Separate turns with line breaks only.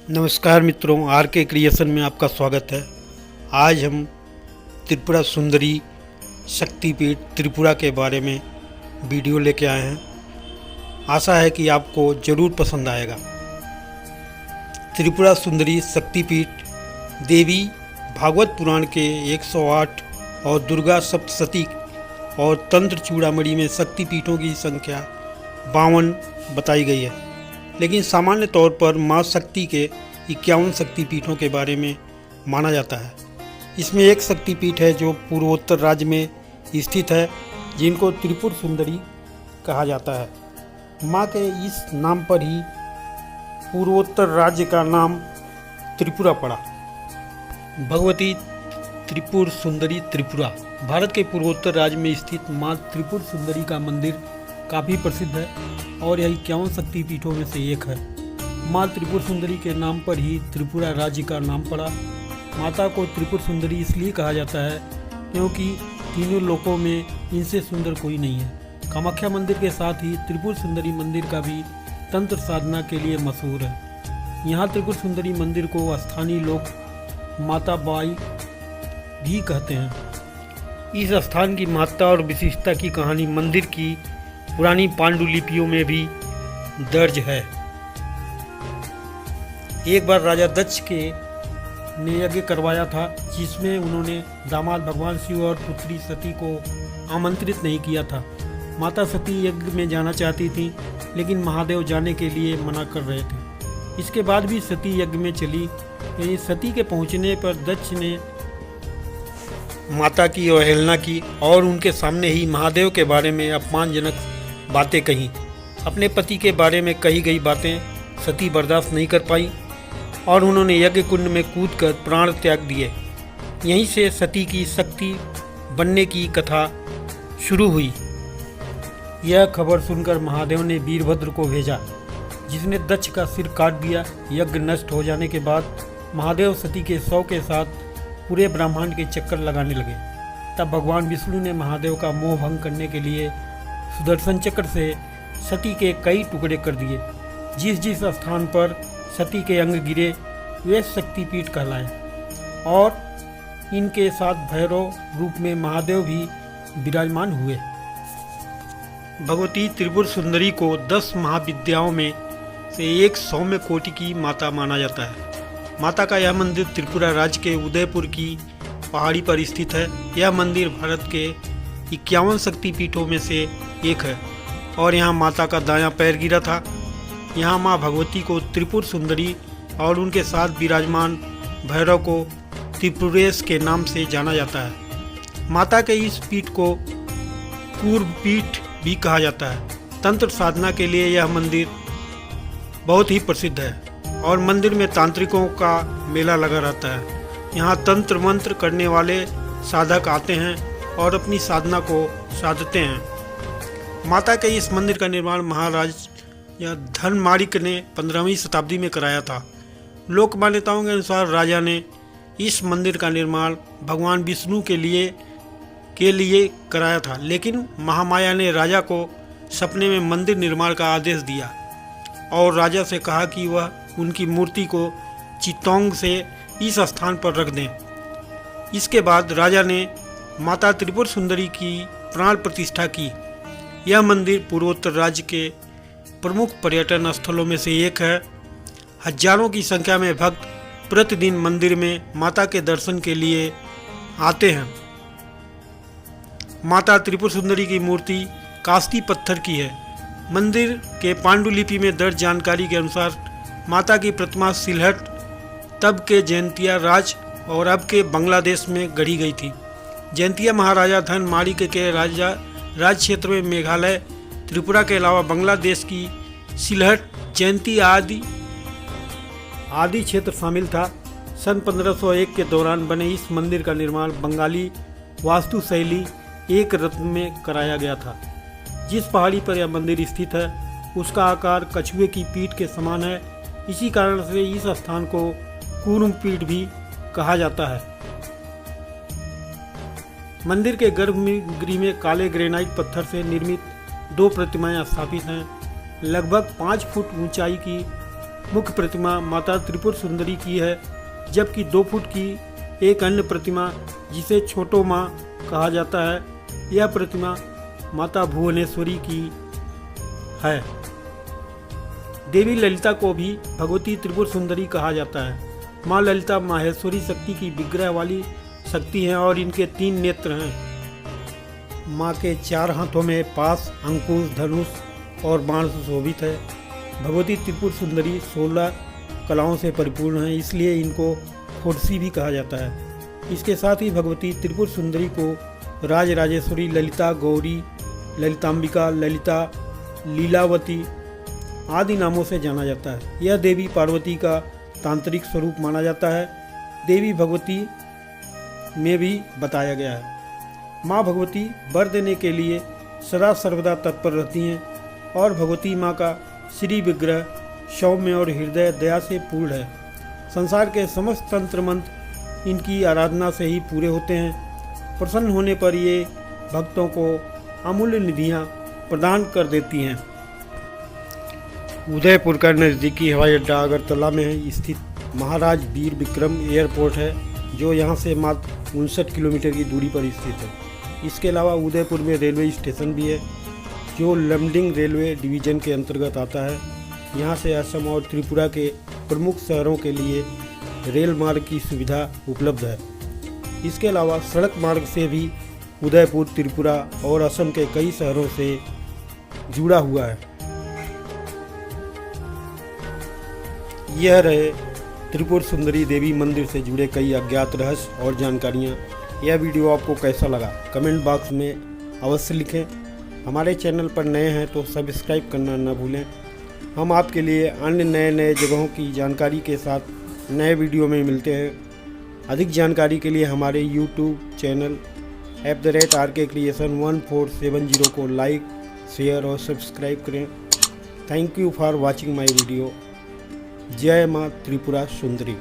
नमस्कार मित्रों, आर के क्रिएशन में आपका स्वागत है। आज हम त्रिपुरा सुंदरी शक्तिपीठ त्रिपुरा के बारे में वीडियो लेके आए हैं। आशा है कि आपको ज़रूर पसंद आएगा। त्रिपुरा सुंदरी शक्तिपीठ देवी भागवत पुराण के 108 और दुर्गा सप्तशती और तंत्र चूड़ामणि में शक्तिपीठों की संख्या 52 बताई गई है, लेकिन सामान्य तौर पर माँ शक्ति के 51 शक्तिपीठों के बारे में माना जाता है। इसमें एक शक्तिपीठ है जो पूर्वोत्तर राज्य में स्थित है, जिनको त्रिपुर सुंदरी कहा जाता है। माँ के इस नाम पर ही पूर्वोत्तर राज्य का नाम त्रिपुरा पड़ा। भगवती त्रिपुर सुंदरी त्रिपुरा भारत के पूर्वोत्तर राज्य में स्थित माँ त्रिपुर सुंदरी का मंदिर काफ़ी प्रसिद्ध है और यह 51 शक्तिपीठों में से एक है। माँ त्रिपुर सुंदरी के नाम पर ही त्रिपुरा राज्य का नाम पड़ा। माता को त्रिपुर सुंदरी इसलिए कहा जाता है क्योंकि तीनों लोकों में इनसे सुंदर कोई नहीं है। कामाख्या मंदिर के साथ ही त्रिपुर सुंदरी मंदिर का भी तंत्र साधना के लिए मशहूर है। यहाँ त्रिपुर सुंदरी मंदिर को स्थानीय लोग माता बाई भी कहते हैं। इस स्थान की महत्ता और विशिष्टता की कहानी मंदिर की पुरानी पांडुलिपियों में भी दर्ज है। एक बार राजा दक्ष ने यज्ञ करवाया था, जिसमें उन्होंने दामाद भगवान शिव और पुत्री सती को आमंत्रित नहीं किया था। माता सती यज्ञ में जाना चाहती थी, लेकिन महादेव जाने के लिए मना कर रहे थे। इसके बाद भी सती यज्ञ में चली। यानी सती के पहुंचने पर दक्ष ने माता की अवहेलना की और उनके सामने ही महादेव के बारे में अपमानजनक बातें कहीं। अपने पति के बारे में कही गई बातें सती बर्दाश्त नहीं कर पाई और उन्होंने यज्ञ कुंड में कूदकर प्राण त्याग दिए। यहीं से सती की शक्ति बनने की कथा शुरू हुई। यह खबर सुनकर महादेव ने वीरभद्र को भेजा, जिसने दक्ष का सिर काट दिया। यज्ञ नष्ट हो जाने के बाद महादेव सती के शव के साथ पूरे ब्रह्मांड के चक्कर लगाने लगे। तब भगवान विष्णु ने महादेव का मोह भंग करने के लिए सुदर्शन चक्र से सती के कई टुकड़े कर दिए। जिस जिस स्थान पर सती के अंग गिरे वे शक्तिपीठ कहलाए और इनके साथ भैरव रूप में महादेव भी विराजमान हुए। भगवती त्रिपुर सुंदरी को 10 महाविद्याओं में से एक सौम्य कोटि की माता माना जाता है। माता का यह मंदिर त्रिपुरा राज्य के उदयपुर की पहाड़ी पर स्थित है। यह मंदिर भारत के 51 शक्तिपीठों में से एक है और यहाँ माता का दायां पैर गिरा था। यहाँ माँ भगवती को त्रिपुर सुंदरी और उनके साथ विराजमान भैरव को त्रिपुरेश के नाम से जाना जाता है। माता के इस पीठ को पूर्व पीठ भी कहा जाता है। तंत्र साधना के लिए यह मंदिर बहुत ही प्रसिद्ध है और मंदिर में तांत्रिकों का मेला लगा रहता है। यहाँ तंत्र मंत्र करने वाले साधक आते हैं और अपनी साधना को साधते हैं। माता के इस मंदिर का निर्माण महाराज या धर्मारिक ने 15वीं शताब्दी में कराया था। लोक मान्यताओं के अनुसार राजा ने इस मंदिर का निर्माण भगवान विष्णु के लिए कराया था, लेकिन महामाया ने राजा को सपने में मंदिर निर्माण का आदेश दिया और राजा से कहा कि वह उनकी मूर्ति को चित्तौंग से इस स्थान पर रख दें। इसके बाद राजा ने माता त्रिपुर सुंदरी की प्राण प्रतिष्ठा की। यह मंदिर पूर्वोत्तर राज्य के प्रमुख पर्यटन स्थलों में से एक है। हजारों की संख्या में भक्त प्रतिदिन मंदिर में माता के दर्शन के लिए आते हैं। माता त्रिपुर सुंदरी की मूर्ति कास्ती पत्थर की है। मंदिर के पांडुलिपि में दर्ज जानकारी के अनुसार माता की प्रतिमा सिलहट तब के जैंतिया राज और अब के बांग्लादेश में गढ़ी गई थी। जैंतिया महाराजा धनमाणिक के राज क्षेत्र में मेघालय, त्रिपुरा के अलावा बांग्लादेश की सिलहट, जैंती आदि क्षेत्र शामिल था। सन 1501 के दौरान बने इस मंदिर का निर्माण बंगाली वास्तुशैली एक रत्न में कराया गया था। जिस पहाड़ी पर यह मंदिर स्थित है उसका आकार कछुए की पीठ के समान है। इसी कारण से इस स्थान को कूर्म पीठ भी कहा जाता है। मंदिर के गर्भगृह में काले ग्रेनाइट पत्थर से निर्मित 2 प्रतिमाएं स्थापित हैं। लगभग 5 फुट ऊंचाई की मुख्य प्रतिमा माता त्रिपुर सुंदरी की है, जबकि 2 फुट की एक अन्य प्रतिमा जिसे छोटो माँ कहा जाता है, यह प्रतिमा माता भुवनेश्वरी की है। देवी ललिता को भी भगवती त्रिपुर सुंदरी कहा जाता है। माँ ललिता माहेश्वरी शक्ति की विग्रह वाली शक्ति हैं और इनके 3 नेत्र हैं। माँ के 4 हाथों में पास, अंकुश, धनुष और बाण सुशोभित है। भगवती त्रिपुर सुंदरी 16 कलाओं से परिपूर्ण है, इसलिए इनको खोडसी भी कहा जाता है। इसके साथ ही भगवती त्रिपुर सुंदरी को राजराजेश्वरी, ललिता, गौरी, ललितांबिका, ललिता, लीलावती आदि नामों से जाना जाता है। यह देवी पार्वती का तांत्रिक स्वरूप माना जाता है। देवी भगवती में भी बताया गया है। माँ भगवती वर देने के लिए सदा सर्वदा तत्पर रहती हैं और भगवती माँ का श्री विग्रह सौम्य और हृदय दया से पूर्ण है। संसार के समस्त तंत्र मंत्र इनकी आराधना से ही पूरे होते हैं। प्रसन्न होने पर ये भक्तों को अमूल्य निधियाँ प्रदान कर देती हैं। उदयपुर का नज़दीकी हवाई अड्डा अगरतला में स्थित महाराज वीर विक्रम एयरपोर्ट है, जो यहाँ से मात्र 59 किलोमीटर की दूरी पर स्थित है। इसके अलावा उदयपुर में रेलवे स्टेशन भी है, जो लमडिंग रेलवे डिवीज़न के अंतर्गत आता है। यहाँ से असम और त्रिपुरा के प्रमुख शहरों के लिए रेल मार्ग की सुविधा उपलब्ध है। इसके अलावा सड़क मार्ग से भी उदयपुर, त्रिपुरा और असम के कई शहरों से जुड़ा हुआ है। यह रहे त्रिपुर सुंदरी देवी मंदिर से जुड़े कई अज्ञात रहस्य और जानकारियाँ। यह वीडियो आपको कैसा लगा कमेंट बॉक्स में अवश्य लिखें। हमारे चैनल पर नए हैं तो सब्सक्राइब करना न भूलें। हम आपके लिए अन्य नए जगहों की जानकारी के साथ नए वीडियो में मिलते हैं। अधिक जानकारी के लिए हमारे YouTube चैनल @RKCreation1470 को लाइक, शेयर और सब्सक्राइब करें। Thank you for watching my video. जय माँ त्रिपुरा सुंदरी।